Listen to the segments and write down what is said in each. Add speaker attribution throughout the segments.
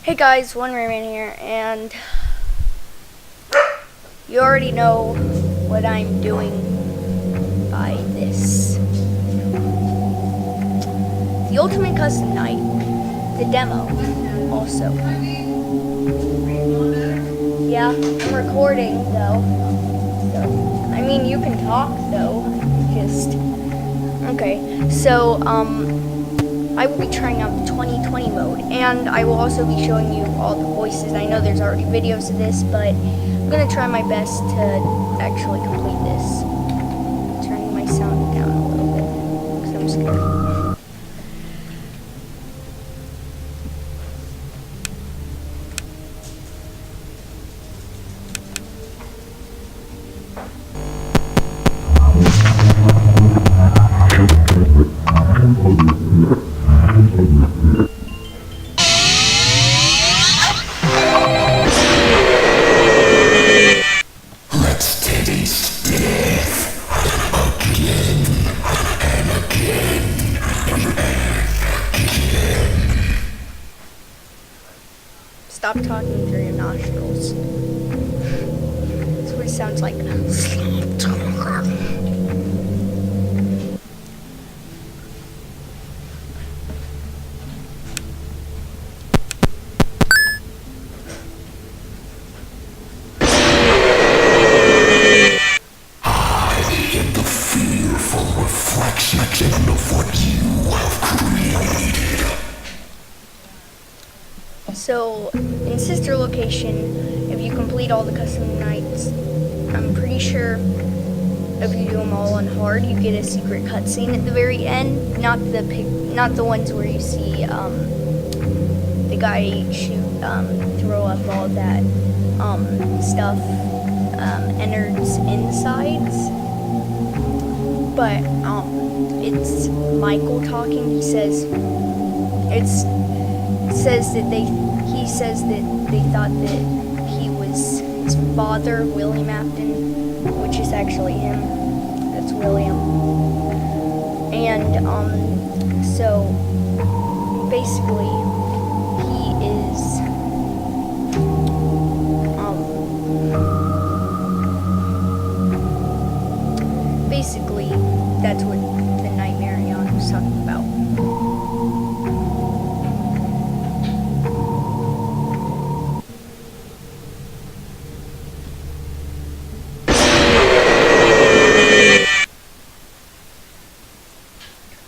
Speaker 1: Hey guys, One Rayman here, and you already know what I'm doing by this. The Ultimate Custom Night, the demo, also. Yeah, I'm recording though. So, I mean, you can talk though, just, okay. So, I will be trying out the 2020 mode, and I will also be showing you all the voices. I know there's already videos of this, but I'm going to try my best to actually complete this. Turning my sound down a little bit, because I'm scared. Stop talking through your nostrils. That's what it sounds like. So, in Sister Location, if you complete all the custom nights, I'm pretty sure if you do them all on hard, you get a secret cutscene at the very end. Not the ones where you see the guy throw up all that stuff, innards insides. But it's Michael talking. He says that they thought that he was his father, William Afton, which is actually him. That's William. And so basically he is basically that's what the Nightmare Yon was talking about.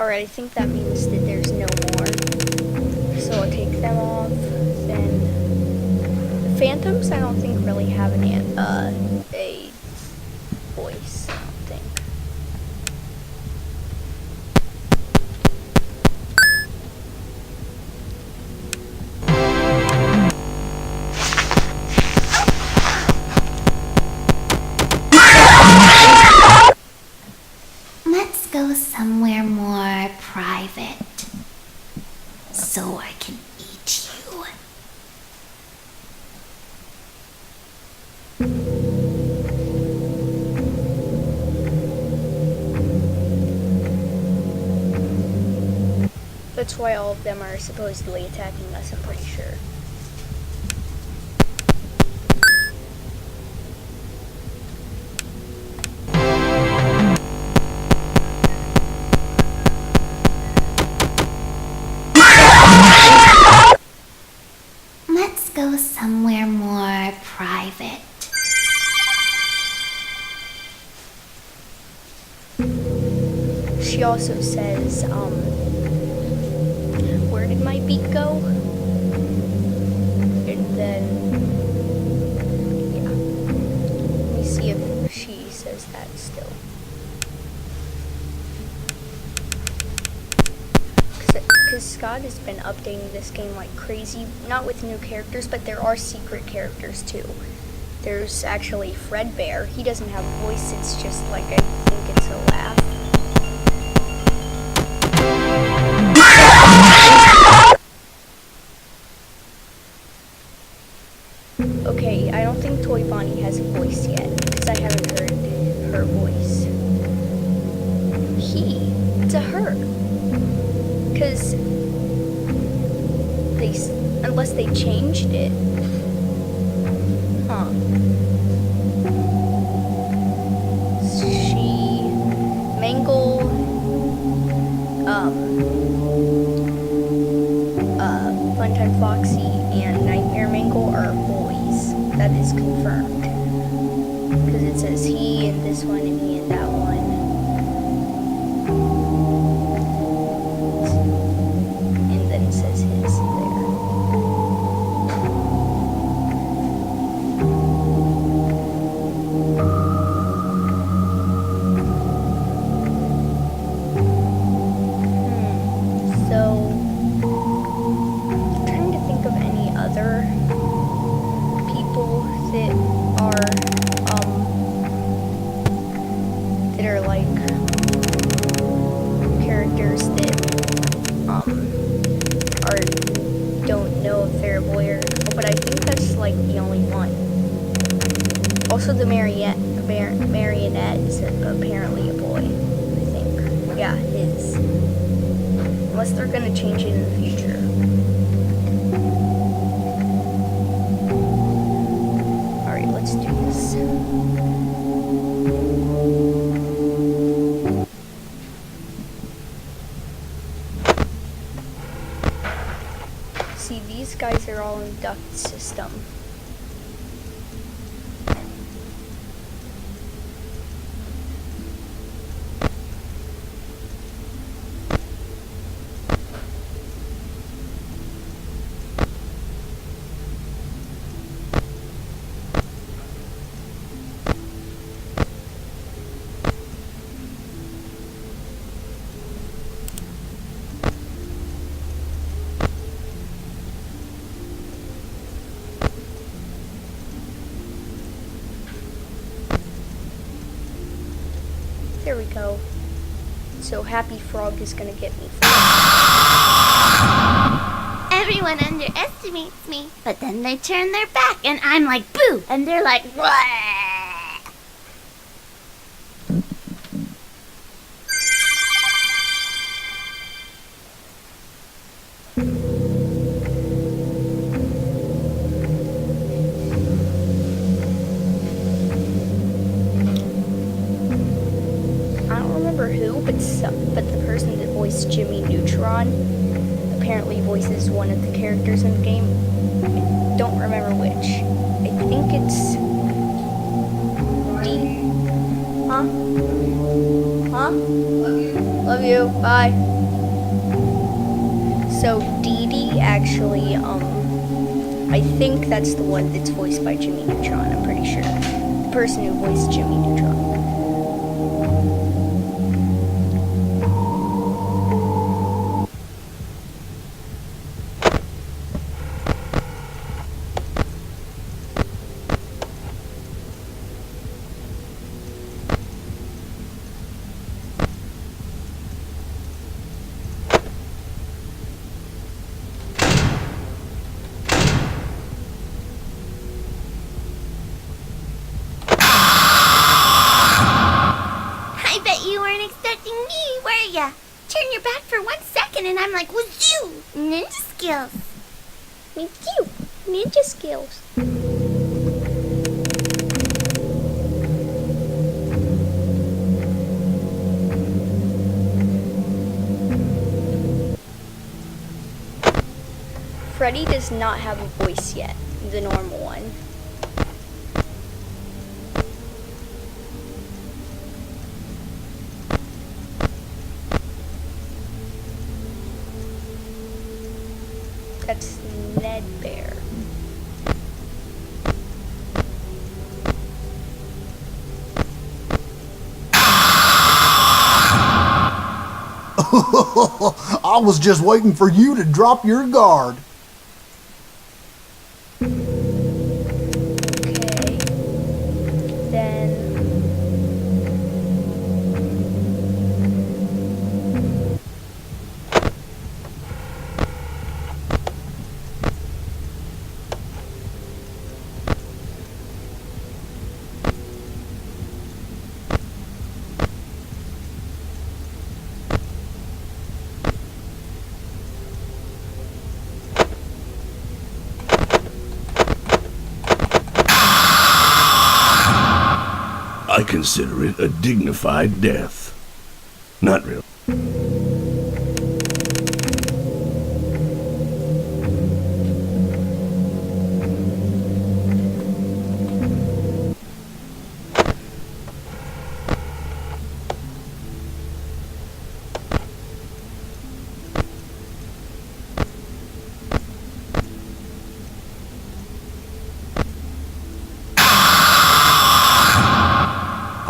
Speaker 1: Alright, I think that means that there's no more. So I'll take them off. Then the Phantoms I don't think really have a voice, I don't think.
Speaker 2: Let's go somewhere more private, so I can eat you.
Speaker 1: That's why all of them are supposedly attacking us, I'm pretty sure.
Speaker 2: Let's go somewhere more private.
Speaker 1: She also says, where did my beat go? And then, yeah. Let me see if she says that still. Because Scott has been updating this game like crazy, not with new characters, but there are secret characters too. There's actually Fredbear. He doesn't have a voice, it's just like, I think it's a laugh. Okay, I don't think Toy Bonnie has a voice yet, because I haven't heard her voice. It's a her. Because Unless they changed it. Huh. She, Mangle, Funtime Foxy, and Nightmare Mangle are boys. That is confirmed. Because it says he in this one and he in that one. And then it says his there. So, I'm trying to think of any other people that are like characters that don't know if they're a boy or girl, but I think that's like the only one. Also, the marionette is apparently a boy, I think. Yeah, it is. Unless they're gonna change it in the future. Alright, let's do this. See, these guys are all in duct system. There we go. So Happy Frog is gonna get me first.
Speaker 2: Everyone underestimates me, but then they turn their back and I'm like, boo! And they're like, what?
Speaker 1: But the person that voiced Jimmy Neutron apparently voices one of the characters in the game. I don't remember which. I think it's D. Huh? Huh? Love you. Bye. So Dee Dee actually, I think that's the one that's voiced by Jimmy Neutron. I'm pretty sure. The person who voiced Jimmy Neutron.
Speaker 2: Turn your back for 1 second and I'm like, who's you? Ninja skills.
Speaker 1: Me too. Ninja skills. Freddy does not have a voice yet, the normal one. That's Ned Bear.
Speaker 3: I was just waiting for you to drop your guard.
Speaker 1: Okay. Then
Speaker 4: I consider it a dignified death. Not really.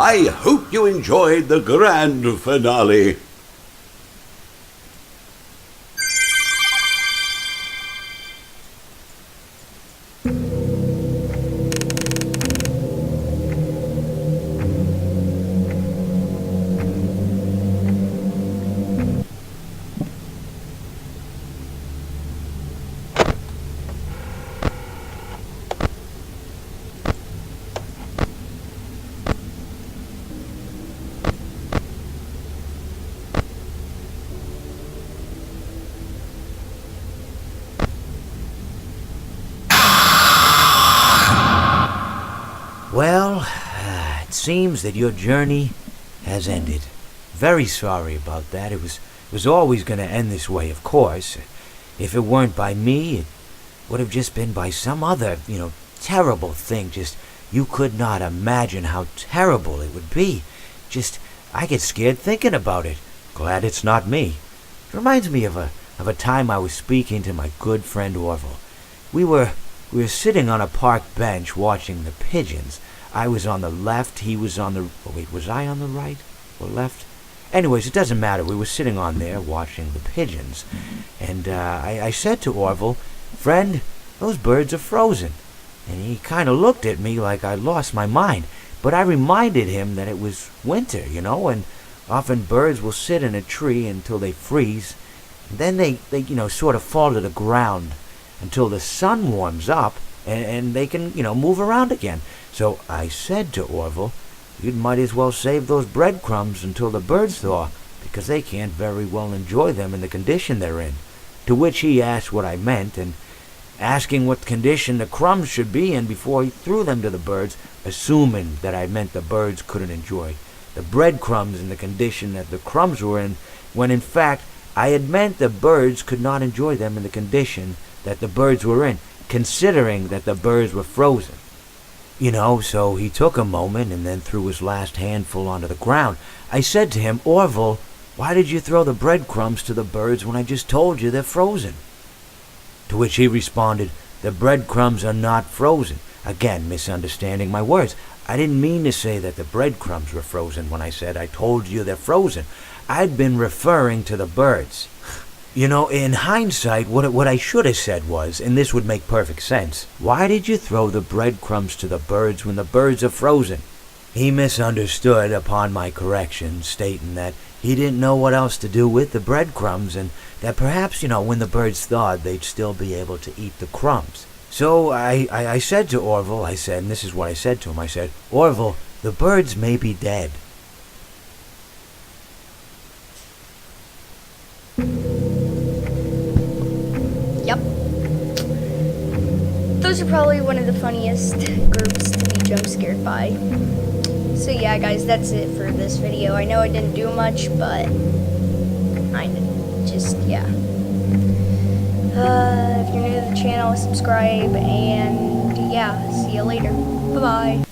Speaker 5: I hope you enjoyed the grand finale.
Speaker 6: Well, it seems that your journey has ended. Very sorry about that. It was always going to end this way, of course. If it weren't by me, it would have just been by some other, terrible thing. Just, you could not imagine how terrible it would be. Just, I get scared thinking about it. Glad it's not me. It reminds me of a time I was speaking to my good friend Orville. We were sitting on a park bench watching the pigeons. I was on the left, he was on the... Oh, wait, was I on the right or left? Anyways, it doesn't matter. We were sitting on there watching the pigeons. And I said to Orville, "Friend, those birds are frozen." And he kind of looked at me like I lost my mind. But I reminded him that it was winter, and often birds will sit in a tree until they freeze. And then they sort of fall to the ground until the sun warms up and they can, move around again. So I said to Orville, "You might as well save those breadcrumbs until the birds thaw, because they can't very well enjoy them in the condition they're in." To which he asked what I meant, and asking what condition the crumbs should be in before he threw them to the birds, assuming that I meant the birds couldn't enjoy the breadcrumbs in the condition that the crumbs were in, when in fact I had meant the birds could not enjoy them in the condition that the birds were in, considering that the birds were frozen. So he took a moment and then threw his last handful onto the ground. I said to him, "Orville, why did you throw the breadcrumbs to the birds when I just told you they're frozen?" To which he responded, "The breadcrumbs are not frozen." Again, misunderstanding my words. I didn't mean to say that the breadcrumbs were frozen when I said I told you they're frozen. I'd been referring to the birds. In hindsight, what I should have said was, and this would make perfect sense, "Why did you throw the breadcrumbs to the birds when the birds are frozen?" He misunderstood upon my correction, stating that he didn't know what else to do with the breadcrumbs, and that perhaps, when the birds thawed, they'd still be able to eat the crumbs. So I said to Orville, and this is what I said to him, I said, "Orville, the birds may be dead."
Speaker 1: Yep. Those are probably one of the funniest groups to be jump scared by. So yeah, guys, that's it for this video. I know I didn't do much, but yeah. If you're new to the channel, subscribe, and yeah, see you later. Bye-bye.